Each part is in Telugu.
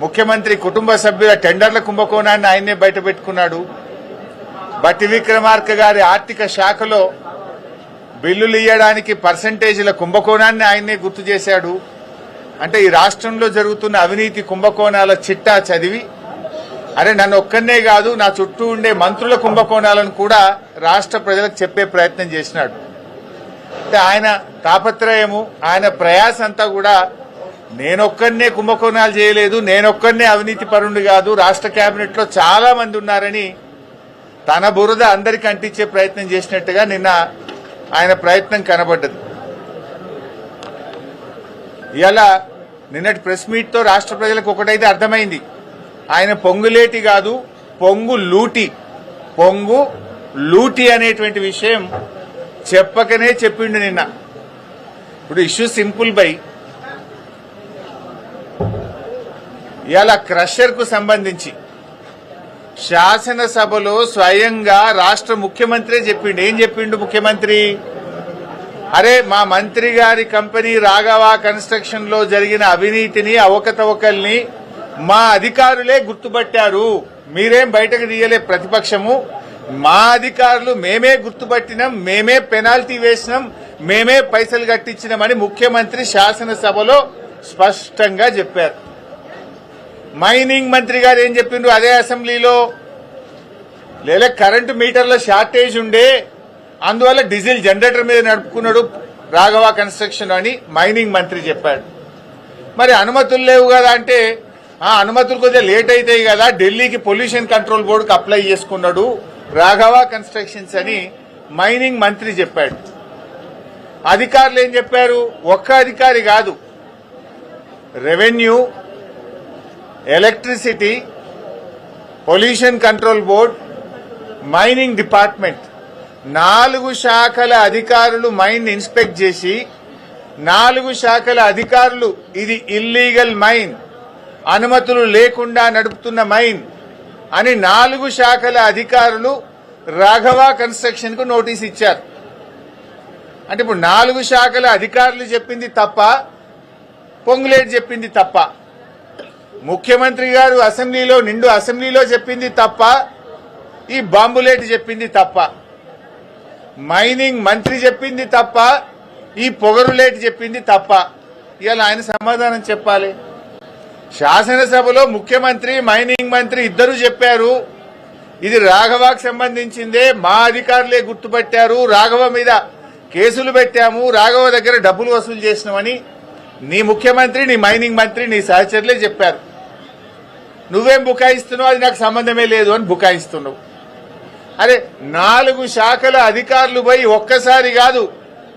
ముఖ్యమంత్రి కుటుంబ సభ్యుల టెండర్ల కుంభకోణాన్ని ఆయన్నే బయటపెట్టుకున్నాడు. బట్టి విక్రమార్క గారి ఆర్థిక శాఖలో బిల్లులు ఇయ్యడానికి పర్సంటేజీల కుంభకోణాన్ని ఆయన్నే గుర్తు చేశాడు. అంటే ఈ రాష్ట్రంలో జరుగుతున్న అవినీతి కుంభకోణాల చిట్టా చదివి అరే నన్ను ఒక్కనే కాదు నా చుట్టూ ఉండే మంత్రుల కుంభకోణాలను కూడా రాష్ట్ర ప్రజలకు చెప్పే ప్రయత్నం చేసినాడు. అంటే ఆయన తాపత్రయము, ఆయన ప్రయాస అంతా కూడా నేనొక్కనే కుంభకోణాలు చేయలేదు, నేనొక్కనే అవినీతి పరుండు కాదు, రాష్ట్ర కేబినెట్ లో చాలా మంది ఉన్నారని తన బురద అందరికి అంటించే ప్రయత్నం చేసినట్టుగా నిన్న ఆయన ప్రయత్నం కనబడ్డది. ఇలా నిన్నటి ప్రెస్ మీట్ తో రాష్ట్ర ప్రజలకు ఒకటైతే అర్థమైంది, ఆయన పొంగులేటి కాదు పొంగు లూటి అనేటువంటి విషయం చెప్పకనే చెప్పిండు నిన్న. ఇప్పుడు ఇష్యూ సింపుల్ బై ఇలా క్రషర్ కు సంబంధించి శాసనసభలో స్వయంగా రాష్ట్ర ముఖ్యమంత్రి చెప్పిండు. ఏం చెప్పిండు ముఖ్యమంత్రి? అరే మా మంత్రి గారి కంపెనీ రాఘవ కన్స్ట్రక్షన్ లో జరిగిన అవినీతిని, అవకతవకల్ని మా అధికారులే గుర్తుపట్టారు, మీరేం బయటకు తీయలే ప్రతిపక్షము, మా అధికారులు మేమే గుర్తుపట్టినాం, మేమే పెనాల్టీ వేసినాం, మేమే పైసలు కట్టించినామని ముఖ్యమంత్రి శాసనసభలో స్పష్టంగా చెప్పారు. మైనింగ్ మంత్రి గారు ఏం చెప్పిండ్రు అదే అసెంబ్లీలో? లేదా కరెంటు మీటర్ల షార్టేజ్ ఉండే అందువల్ల డీజిల్ జనరేటర్ మీద నడుపుకున్నాడు రాఘవ కన్స్ట్రక్షన్ అని మైనింగ్ మంత్రి చెప్పాడు. మరి అనుమతులు లేవు కదా అంటే అనుమతులు కొద్దిగా లేట్ అవుతాయి కదా, ఢిల్లీకి పొల్యూషన్ కంట్రోల్ బోర్డుకి అప్లై చేసుకున్నాడు రాఘవ కన్స్ట్రక్షన్స్ అని మైనింగ్ మంత్రి చెప్పాడు. అధికారులు ఏం చెప్పారు? ఒక్క అధికారి కాదు, revenue, electricity, pollution control board, mining department 4 శాఖల అధికారులు మైన్ ఇన్స్పెక్ట్ చేసి 4 శాఖల అధికారులు ఇది ఇల్లీగల్ మైన్, అనుమతులు లేకుండా నడుపుతున్న మైన్ అని 4 శాఖల అధికారులు రాఘవ కన్స్ట్రక్షన్ కు నోటీస్ ఇచ్చారు. అంటే ఇప్పుడు 4 శాఖల అధికారులు చెప్పింది తప్ప, పొంగులేటి చెప్పింది తప్ప, ముఖ్యమంత్రి గారు నిండు అసెంబ్లీలో చెప్పింది తప్ప, ఈ బాంబులేటి చెప్పింది తప్ప, మైనింగ్ మంత్రి చెప్పింది తప్ప, ఈ పొగరులేటి చెప్పింది తప్ప. ఇలా ఆయన సమాధానం చెప్పాలి. శాసనసభలో ముఖ్యమంత్రి, మైనింగ్ మంత్రి ఇద్దరు చెప్పారు ఇది రాఘవకు సంబంధించిందే, మా అధికారులే గుర్తుపట్టారు, రాఘవ మీద కేసులు పెట్టాము, రాఘవ దగ్గర డబ్బులు వసూలు చేసినామని నీ ముఖ్యమంత్రి, నీ మైనింగ్ మంత్రి, నీ సహచరులే చెప్పారు. నువ్వేం బుకాయిస్తున్నావు, అది నాకు సంబంధమే లేదు అని బుకాయిస్తున్నావు. అరే 4 శాఖల అధికారులు పోయి ఒక్కసారి కాదు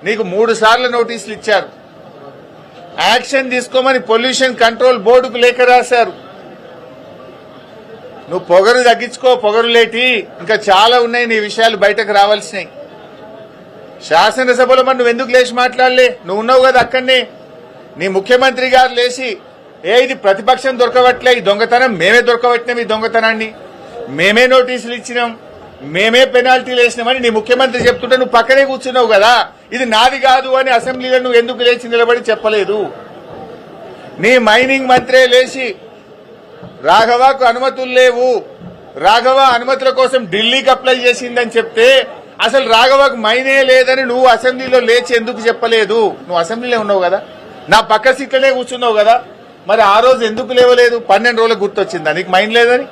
నీకు 3 సార్లు నోటీసులు ఇచ్చారు. యాక్షన్ తీసుకోమని పొల్యూషన్ కంట్రోల్ బోర్డుకు లేఖ రాశారు. నువ్వు పొగరు తగ్గించుకో, పొగరులేటి, ఇంకా చాలా ఉన్నాయి నీ విషయాలు బయటకు రావాల్సినాయి. శాసనసభలో మరి నువ్వెందుకు లేచి మాట్లాడలే? నువ్వు ఉన్నావు కదా అక్కడనే. నీ ముఖ్యమంత్రి గారు లేచి ఇది ప్రతిపక్షం దొరకవట్లే, ఈ దొంగతనం మేమే దొరకబట్టినాం, ఈ దొంగతనాన్ని మేమే నోటీసులు ఇచ్చినాం, మేమే పెనాల్టీలు వేసినామని నీ ముఖ్యమంత్రి చెప్తుంటే నువ్వు పక్కనే కూర్చున్నావు కదా. ఇది నాది కాదు అని అసెంబ్లీలో నువ్వు ఎందుకు లేచి నిలబడి చెప్పలేదు? నీ మైనింగ్ మంత్రే లేచి రాఘవకు అనుమతులు లేవు, రాఘవ అనుమతుల కోసం ఢిల్లీకి అప్లై చేసిందని చెప్తే అసలు రాఘవకు మైనే లేదని నువ్వు అసెంబ్లీలో లేచి ఎందుకు చెప్పలేదు? నువ్వు అసెంబ్లీలో ఉన్నావు కదా, నా పక్క సీట్లనే కూర్చున్నావు కదా, మరి ఆ రోజు ఎందుకు లేవలేదు? 12 రోజులకు గుర్తొచ్చిందా నీకు మైన్ లేదని?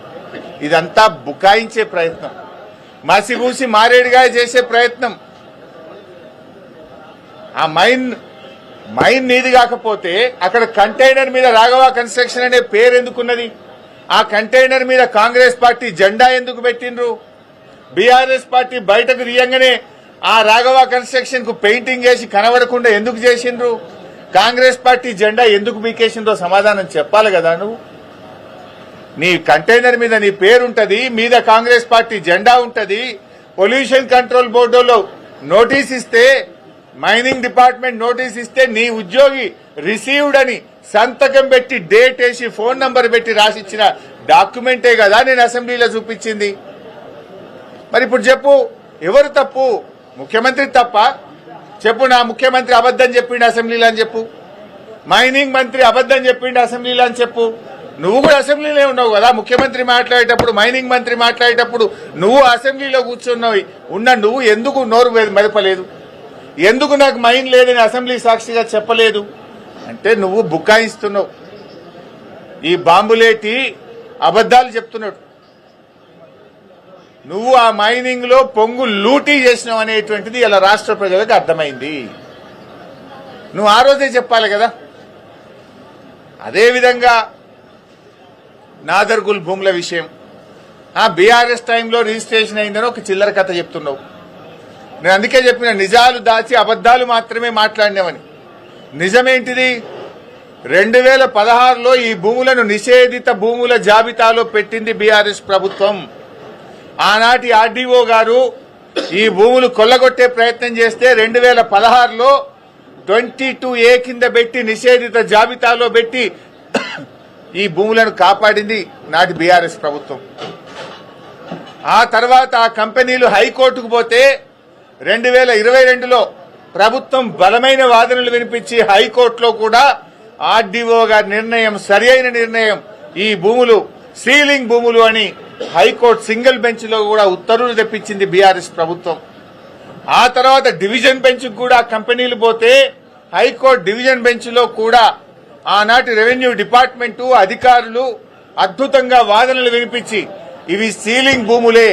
ఇదంతా బుకాయించే ప్రయత్నం, మసిగూసి మారేడుగా చేసే ప్రయత్నం. ఆ మైన్ నీది కాకపోతే అక్కడ కంటైనర్ మీద రాఘవ కన్స్ట్రక్షన్ అనే పేరు ఎందుకున్నది? ఆ కంటైనర్ మీద కాంగ్రెస్ పార్టీ జెండా ఎందుకు పెట్టిండ్రు? బీఆర్ఎస్ పార్టీ బయటకు తీయంగానే ఆ రాఘవ కన్స్ట్రక్షన్ కు పెయింటింగ్ వేసి కనబడకుండా ఎందుకు చేసిండ్రు? కాంగ్రెస్ పార్టీ జెండా ఎందుకు బీకేసిందో సమాధానం చెప్పాలి కదా. నువ్వు నీ కంటైనర్ మీద నీ పేరుంటది, మీద కాంగ్రెస్ పార్టీ జెండా ఉంటది. పొల్యూషన్ కంట్రోల్ బోర్డులో నోటీస్ ఇస్తే, మైనింగ్ డిపార్ట్మెంట్ నోటీస్ ఇస్తే నీ ఉద్యోగి రిసీవ్డ్ అని సంతకం పెట్టి డేట్ వేసి ఫోన్ నంబర్ పెట్టి రాసిచ్చిన డాక్యుమెంటే కదా నేను అసెంబ్లీలో చూపించింది. మరి ఇప్పుడు చెప్పు, ఎవరు తప్పు? ముఖ్యమంత్రి తప్ప? చెప్పు, నా ముఖ్యమంత్రి అబద్దం చెప్పిండు అసెంబ్లీలో అని చెప్పు, మైనింగ్ మంత్రి అబద్దం చెప్పిండు అసెంబ్లీలో అని చెప్పు. నువ్వు కూడా అసెంబ్లీలో ఉన్నావు కదా, ముఖ్యమంత్రి మాట్లాడేటప్పుడు, మైనింగ్ మంత్రి మాట్లాడేటప్పుడు నువ్వు అసెంబ్లీలో కూర్చున్నావు. నువ్వు ఎందుకు నోరు మెదపలేదు? ఎందుకు నాకు మైన్ లేదని అసెంబ్లీ సాక్షిగా చెప్పలేదు? అంటే నువ్వు బుకాయిస్తున్నావు. ఈ బాంబులేటి అబద్దాలు చెప్తున్నాడు. నువ్వు ఆ మైనింగ్ లో పొంగు లూటీ చేసినావు అనేటువంటిది ఇలా రాష్ట్ర ప్రజలకు అర్థమైంది. నువ్వు ఆ రోజే చెప్పాలి కదా. అదేవిధంగా నాదర్గుల్ భూముల విషయం, బీఆర్ఎస్ టైంలో రిజిస్ట్రేషన్ అయిందని ఒక చిల్లర కథ చెప్తున్నావు. నేను అందుకే చెప్పిన, నిజాలు దాచి అబద్దాలు మాత్రమే మాట్లాడినామని. నిజమేంటిది? 2016లో ఈ భూములను నిషేధిత భూముల జాబితాలో పెట్టింది బీఆర్ఎస్ ప్రభుత్వం. ఆనాటి ఆర్డీఓ గారు ఈ భూములు కొల్లగొట్టే ప్రయత్నం చేస్తే 2016లో 22A కింద పెట్టి నిషేధిత జాబితాలో పెట్టి ఈ భూములను కాపాడింది నాటి బీఆర్ఎస్ ప్రభుత్వం. ఆ తర్వాత ఆ కంపెనీలు హైకోర్టుకు పోతే 2022లో ప్రభుత్వం బలమైన వాదనలు వినిపించి హైకోర్టులో కూడా ఆర్డీఓ గారి నిర్ణయం సరియైన నిర్ణయం, ఈ భూములు సీలింగ్ భూములు అని హైకోర్టు సింగిల్ బెంచ్ లో కూడా ఉత్తర్వులు తెప్పించింది బీఆర్ఎస్ ప్రభుత్వం. ఆ తర్వాత డివిజన్ బెంచ్ కూడా కంపెనీలు పోతే హైకోర్టు డివిజన్ బెంచ్ లో కూడా ఆనాటి రెవెన్యూ డిపార్ట్మెంటు అధికారులు అద్భుతంగా వాదనలు వినిపించి ఇవి సీలింగ్ భూములే,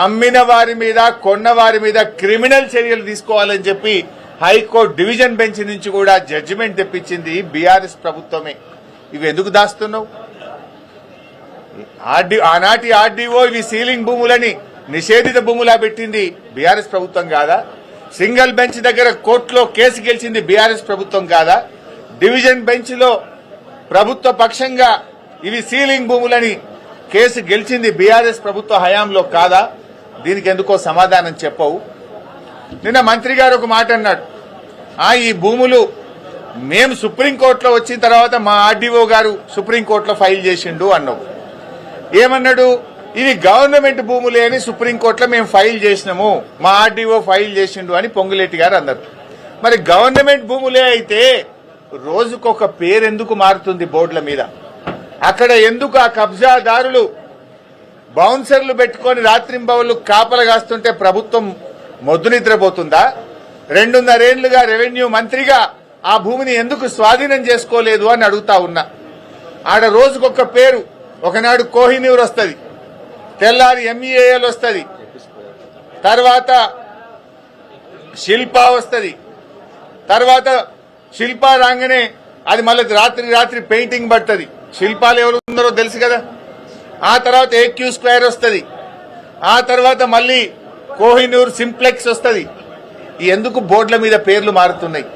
అమ్మిన వారి మీద కొన్న వారి మీద క్రిమినల్ చర్యలు తీసుకోవాలని చెప్పి హైకోర్టు డివిజన్ బెంచ్ నుంచి కూడా జడ్జిమెంట్ తెప్పించింది బీఆర్ఎస్ ప్రభుత్వమే. ఇవి ఎందుకు దాస్తున్నావు? ఆనాటి ఆర్డీఓ ఇవి సీలింగ్ భూములని నిషేధిత భూములా పెట్టింది బీఆర్ఎస్ ప్రభుత్వం కాదా? సింగిల్ బెంచ్ దగ్గర కోర్టులో కేసు గెలిచింది బీఆర్ఎస్ ప్రభుత్వం కాదా? డివిజన్ బెంచ్ లో ప్రభుత్వ పక్షంగా ఇవి సీలింగ్ భూములని కేసు గెలిచింది బీఆర్ఎస్ ప్రభుత్వ హయాంలో కాదా? దీనికి ఎందుకో సమాధానం చెప్పవు. నిన్న మంత్రి గారు ఒక మాట అన్నాడు, ఈ భూములు మేము సుప్రీంకోర్టులో వచ్చిన తర్వాత మా ఆర్డీఓ గారు సుప్రీంకోర్టులో ఫైల్ చేసిండు అన్నావు. ఏమన్నాడు? ఇవి గవర్నమెంట్ భూములే అని సుప్రీంకోర్టులో మేము ఫైల్ చేసినాము, మా ఆర్డీఓ ఫైల్ చేసిండు అని పొంగులేటి గారు అన్నారు. మరి గవర్నమెంట్ భూములే అయితే రోజుకొక పేరు ఎందుకు మారుతుంది బోర్డుల మీద? అక్కడ ఎందుకు ఆ కబ్జాదారులు బౌన్సర్లు పెట్టుకుని రాత్రింబవళ్లు కాపలు కాస్తుంటే ప్రభుత్వం మొద్దు నిద్రపోతుందా? 2.5 ఏళ్లుగా రెవెన్యూ మంత్రిగా ఆ భూమిని ఎందుకు స్వాధీనం చేసుకోలేదు అని అడుగుతా ఉన్నా. ఆడ రోజుకొక పేరు, ఒకనాడు కోహినూర్ వస్తుంది, తెల్లారి ఎంఈఏఎల్ వస్తుంది, తర్వాత శిల్పా వస్తుంది, తర్వాత శిల్పా రాగానే అది మళ్ళీ రాత్రి పెయింటింగ్ పడుతుంది. శిల్పాలు ఎవరు ఉన్నారో తెలుసు కదా. ఆ తర్వాత ఏక్యూ స్క్వేర్ వస్తుంది, ఆ తర్వాత మళ్ళీ కోహినూర్ సింప్లెక్స్ వస్తుంది. ఎందుకు బోర్డుల మీద పేర్లు మారుతున్నాయి?